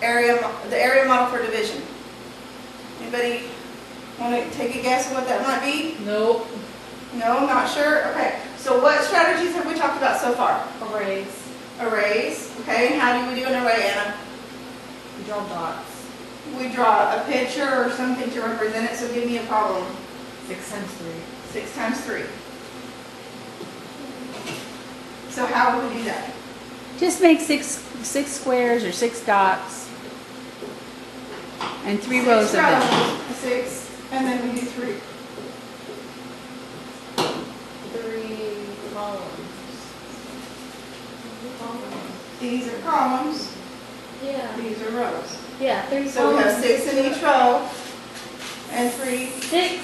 the area model for division. Anybody want to take a guess what that might be? Nope. No, not sure? Okay, so what strategies have we talked about so far? Arrays. Arrays, okay, and how do we do an array, Anna? We draw dots. We draw a picture or something to represent it, so give me a problem. 6 times 3. 6 times 3. So how would we do that? Just make six squares or 6 dots and 3 rows of them. 6, and then we do 3. 3 columns. These are columns, Yeah. these are rows. Yeah, 3 So we have columns. 6 in each row and 3. 6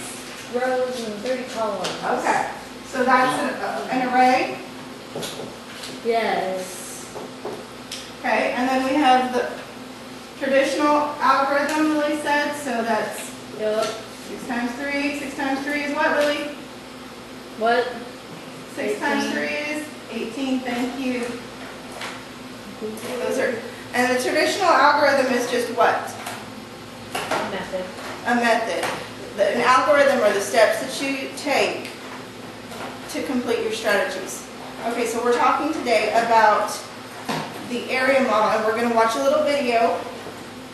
rows and 3 columns. Okay, so that's an array. Yes. Okay, and then we have the traditional algorithm, Lily said, so that's Yep. 6 times 3. 6 times 3 is what, Lily? What? 6 times 3 is 18, thank you. Those are, and the traditional algorithm is just what? Method. A method. An algorithm are the steps that you take to complete your strategies. Okay, so we're talking today about the area model, and we're going to watch a little video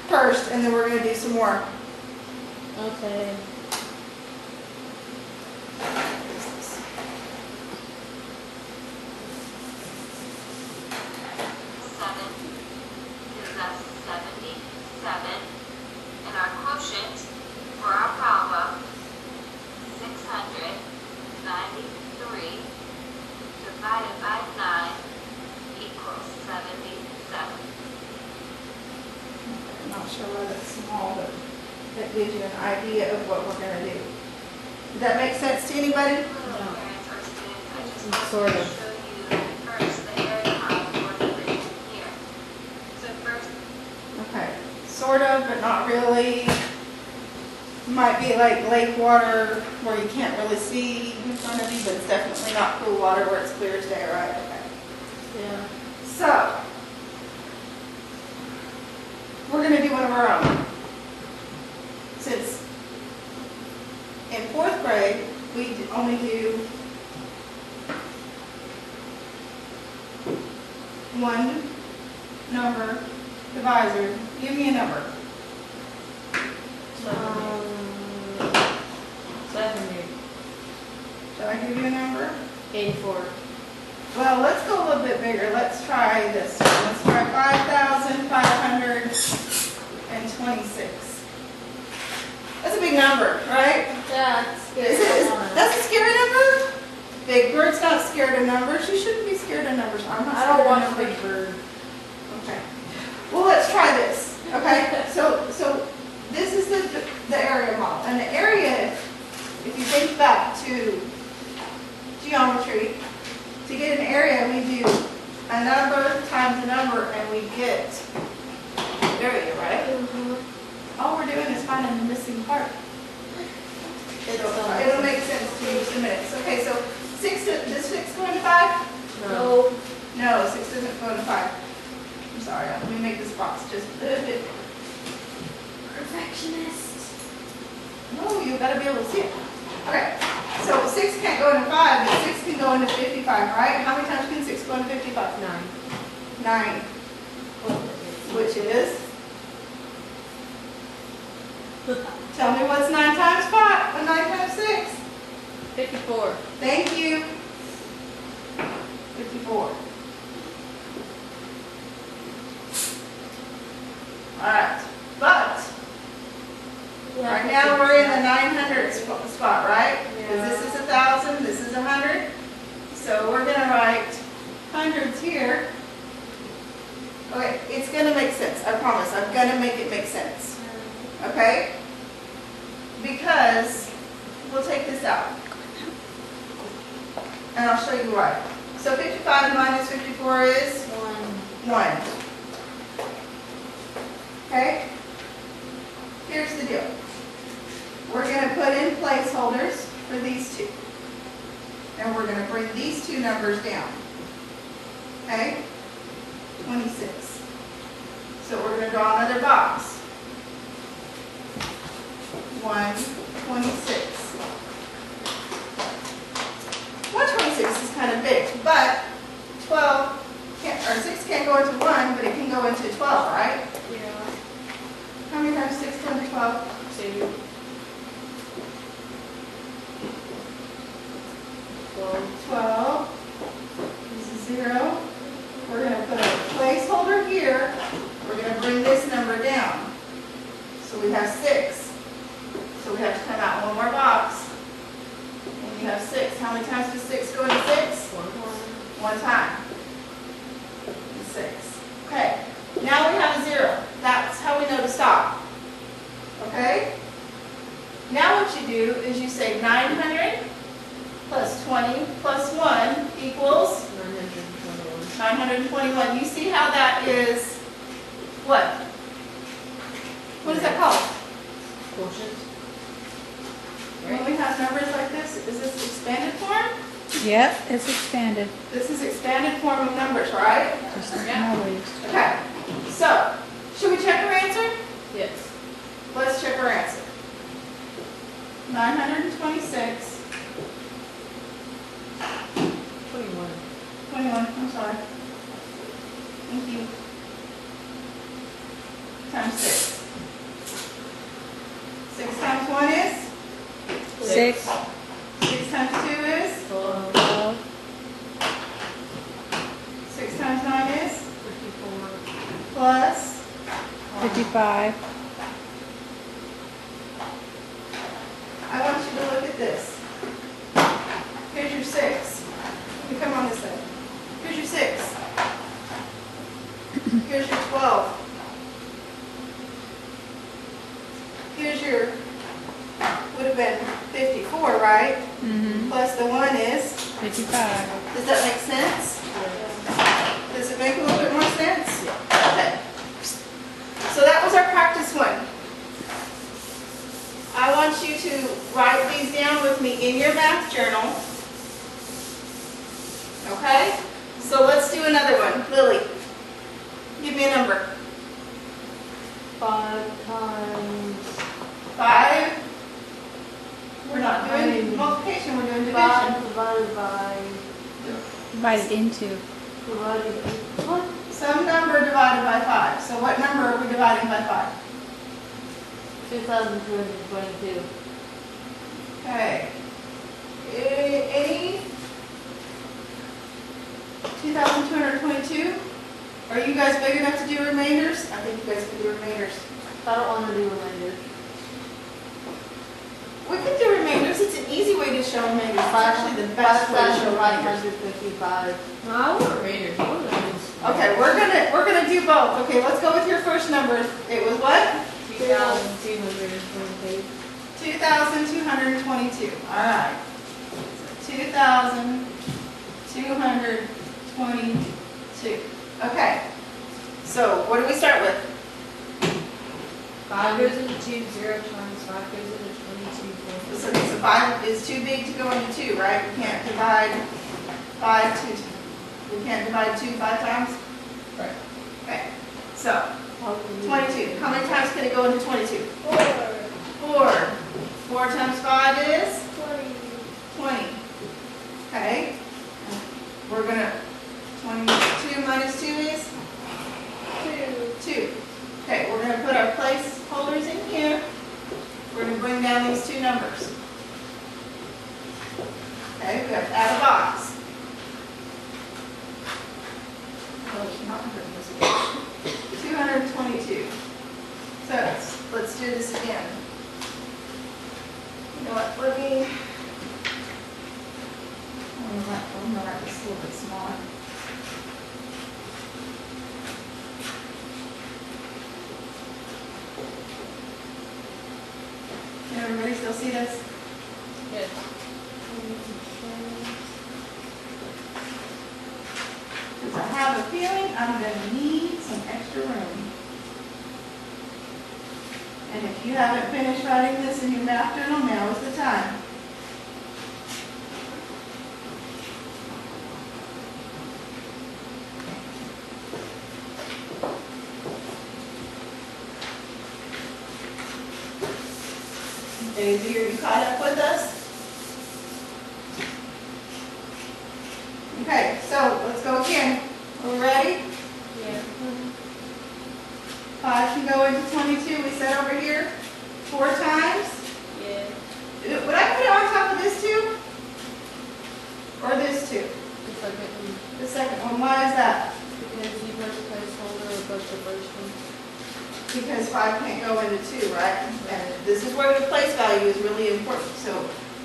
first, and then we're going to do some more. Okay. Gives us 77, and our quotient for our problem, 693 divided by 9 equals 77. I'm not sure why that's small, but that gives you an idea of what we're going to do. Does that make sense to anybody? Parents or students, I just Sort want to of. show you first the area model for division here. So first, Okay, sort of, but not really. Might be like lake water where you can't really see in front of you, but it's definitely not pool water where it's clear as day, right? Okay. Yeah. So, we're going to do one of our own. Since in 4th grade, we only do one number divisor. Give me a number. 70. Shall I give you a number? 84. Well, let's go a little bit bigger. Let's try this one. Let's try 5,526. That's a big number, right? That's good. That's a scary number? Big Bird's not scared of numbers. You shouldn't be scared of numbers. I'm not I scared don't of want numbers. Big Bird. Okay. Well, let's try this. Okay. So this is the area model, and the area, if you think back to geometry, to get an area, we do a number times a number, and we get area, right? All we're doing is finding the missing part. It'll make sense to you in just a minute. Okay, so does 6 go into 5? No. No, 6 doesn't go into 5. I'm sorry, let me make this box just a little bit. Perfectionist. No, you gotta be able to see it. Okay, so 6 can't go into 5, but 6 can go into 55, right? How many times can 6 go into 55? 9. 9, which is? Tell me what's 9 times 5, 9 times 6? 54. Thank you. 54. All right, but right now we're in the 900 spot, right? Because this is 1,000, this is 100. So we're going to write hundreds here. Okay, it's going to make sense. I promise. I'm going to make it make sense. Okay? Because we'll take this out. And I'll show you why. So 55 minus 54 is 1. Okay? Here's the deal. We're going to put in placeholders for these two. And we're going to bring these two numbers down. Okay? 26. So we're going gonna draw another box. 126. 126 is kind of big, but 12 can't, or 6 can't go into 1, but it can go into 12, right? Yeah. How many times 6 go into 12? 2. 12. 12. This is 0. We're going to put a placeholder here. We're going to bring this number down. So we have 6. So we have to come out one more box. And you have 6. How many times does 6 go into 6? 1. One time. 6. Okay. Now we have a 0. That's how we know to stop. Okay? Now what you do is you say 900 plus 20 plus 1 equals 921. 921. You see how that is what? What is that called? Quotient. When we have numbers like this, is this expanded form? Yep, it's expanded. This is expanded form of numbers, right? Just Yeah. always. Okay. So, should we check our answer? Yes. Let's check our answer. 926. 21. 21, I'm sorry. Thank you. Times 6. 6 times 1 is? 6, 6 times 2 is? 12. 12, 6 times 9 is? 54. Plus? 55, I want you to look at this. Here's your 6. You come on this side. Here's your 6. Here's your 12. Here's your, would have been 54, right? mm-hmm, Plus the 1 is, 55. does that make sense? Yeah. Does it make a little bit more sense? Okay. So that was our practice one. I want you to write these down with me in your math journal. Okay? So let's do another one. Lily, give me a number. 5 times 5. We're not doing multiplication, we're doing division. 5 divided by Divided into. what? Some number divided by 5. So what number are we dividing by 5? 2,222. Okay. Any? 2,222? Are you guys big enough to do remainders? I think you guys can do remainders. I don't want to do remainders. We can do remainders. It's an easy way to show remainders. It's actually the best way to show remainders. 5,555. No, I want remainders. I want to Okay, we're gonna do both. Okay, let's go with your first number. It was what? 2,222. 2,222. All right. 2,222. Okay. So what do we start with? 5 goes into 2, 0 times 5 goes into 22. So 5 is too big to go into 2, right? We can't divide 5 to, we can't divide 2 5 times? Right. Okay. So 22. How many times can it go into 22? 4. 4 times 5 is? 20. Okay. We're gonna, 22 minus 2 is? 2. Okay, we're gonna put our placeholders in here. We're gonna bring down these two numbers. Okay, we have to add a box. Oh, it's not 222. So let's do this again. You know what? Let me. I'm gonna write this a little bit smaller. Can everybody still see this? Yes. Because I have a feeling I'm gonna need some extra room. And if you haven't finished writing this in your math journal, now is the time. Daisy, are you caught up with us? Okay, so let's go again. Are we ready? Yeah. 5 can go into 22, we said over here, 4 times. Yeah. Would I put it on top of this two? Or this two? The second one, The second one, why is that? because you first placeholder above the first one. Because 5 can't go into 2, right? And this is where the place value is really important. So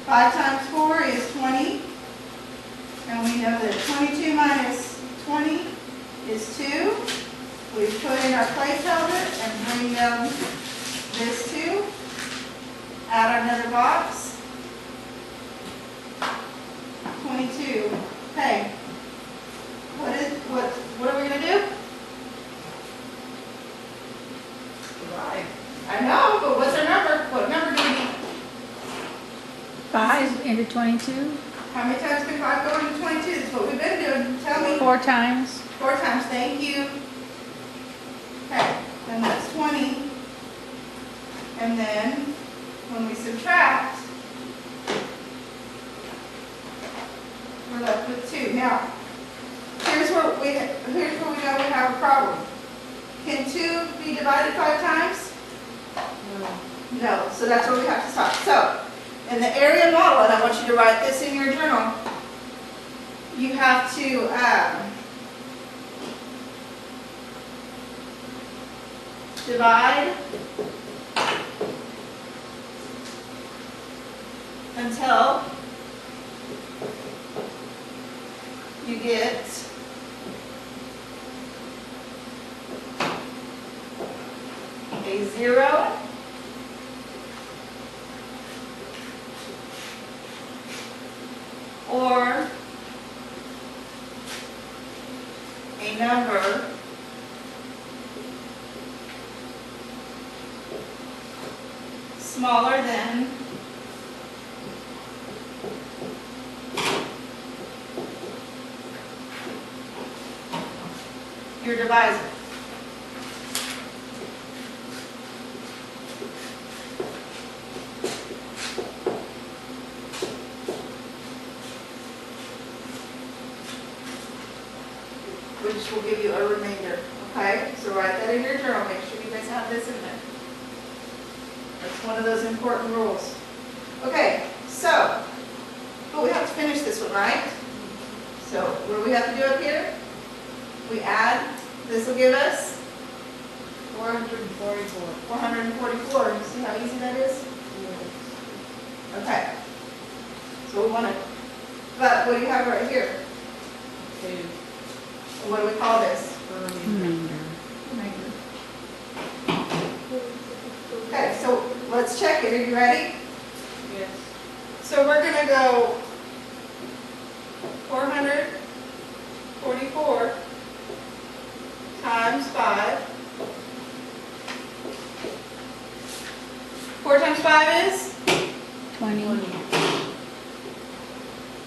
5 times 4 is 20. And we know that 22 minus 20 is 2. We put in our placeholder and bring down this 2. Add another box. 22. Okay. What are we going to do? Right. I know, but what's our number? What number do we need? 5 into 22, How many times can 5 go into 22? That's what we've been doing. Tell me. 4 times. 4 times, thank you. Okay, then that's 20. And then when we subtract, we're left with 2. Now, here's where we know we have a problem. Can 2 be divided 5 times? No. No, so that's where we have to stop. So, in the area model, and I want you to write this in your journal, you have to divide until you get a 0, or a number smaller than your divisor. Which will give you a remainder, okay? So write that in your journal, make sure you guys have this in there. That's one of those important rules. Okay, so, but we have to finish this one, right? So what do we have to do up here? We add, this will give us 444. 444. You see how easy that is? Yes. Okay. So we want to, but what do you have right here? 2. What do we call this? Remainder. Okay, so let's check it. Are you ready? Yes. So we're going to go 444 times 5. 4 times 5 is? 20.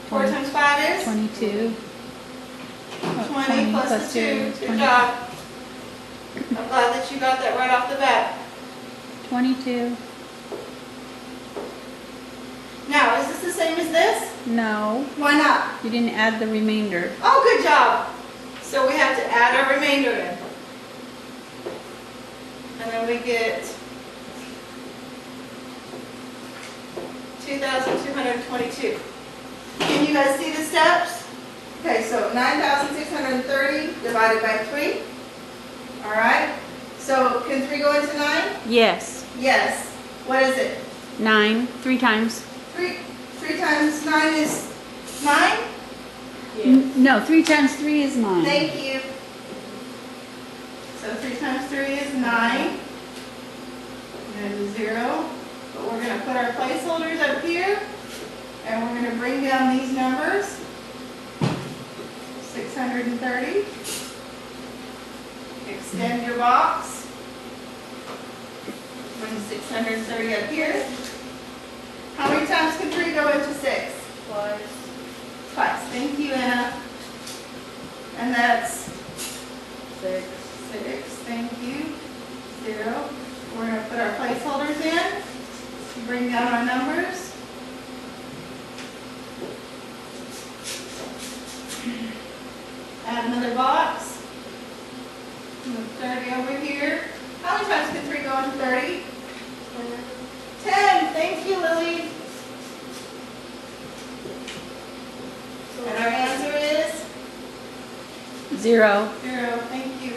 4 times 5 is? 22. 20 plus the 2. Good job. I'm glad that you got that right off the bat. 22. Now, is this the same as this? No, Why not? you didn't add the remainder. Oh, good job. So we have to add our remainder in. And then we get 2,222. Can you guys see the steps? Okay, so 9,630 divided by 3. All right. So can 3 go into 9? Yes. Yes. What is it? 9. 3 times. 3 times 9 is 9? Yes. No, 3 times 3 is 9. Thank you. So 3 times 3 is 9. There's a 0. But we're going to put our placeholders up here. And we're going to bring down these numbers. 630. Extend your box. Bring 630 up here. How many times can 3 go into 6? Twice. Twice. Thank you, Anna. And that's 6. 6. Thank you. 0. We're going to put our placeholders in. bring down our numbers. Add another box. Move 30 over here. How many times can 3 go into 30? 10. Thank you, Lily. And our answer is? 0. 0. Thank you.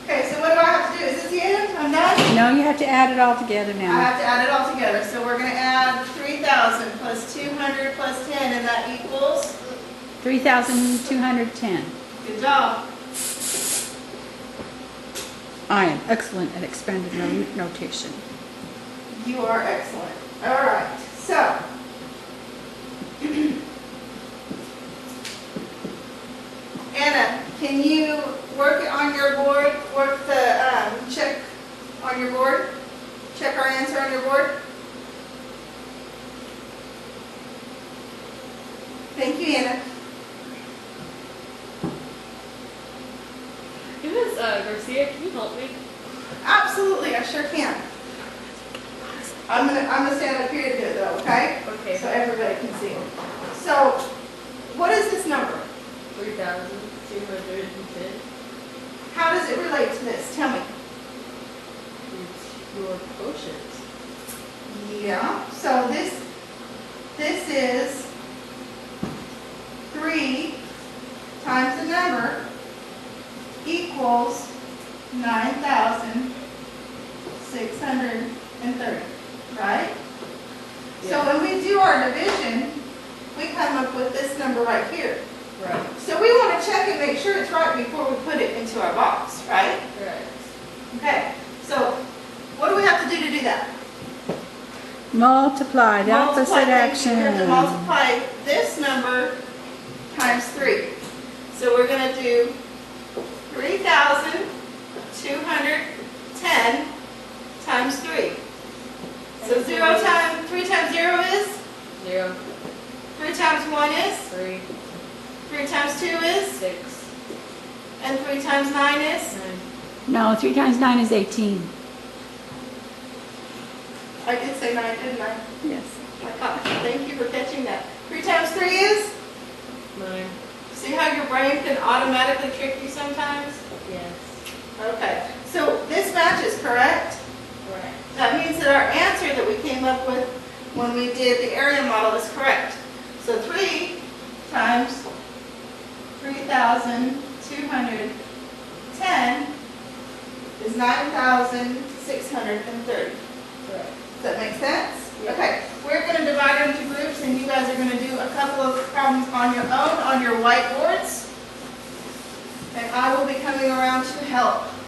Okay, so what do I have to do? Is this the end? I'm done? No, you have to add it all together I now. have to add it all together. So we're going to add 3,000 plus 200 plus 10, and that equals? 3,210. Good job. I am excellent at expanded notation. You are excellent. All right, so. Anna, can you work it on your board? Work the check on your board? Check our answer on your board? Thank you, Anna. Ms. Garcia, can you help me? Absolutely, I sure can. I'm gonna stand up here to do it though, okay? Okay. So everybody can see it. So, what is this number? 3,210. How does it relate to this? Tell me. It's your quotient. Yeah. So this is 3 times the number equals 9,630, right? So when we do our division, we come up with this number right here. Right. So we want to check and make sure it's right before we put it into our box, right? Right. Okay. So what do we have to do that? Multiply the opposite Multiply, thank you. action. We have to multiply this number times 3. So we're going to do 3,210 times 3. So 3 times 0 is? 0. 3 times 1 is? 3. 3 times 2 is? 6. And 3 times 9 is? 9. No, 3 times 9 is 18. I did say 9, didn't I? Yes. Thank you for catching that. 3 times 3 is? 9. See how your brain can automatically trick you sometimes? Yes. Okay, so this matches, correct? Correct. That means that our answer that we came up with when we did the area model is correct. So 3 times 3,210 is 9,630. Correct. Does that make sense? Yeah. Okay, we're going to divide it into groups and you guys are going to do a couple of problems on your own on your whiteboards. And I will be coming around to help.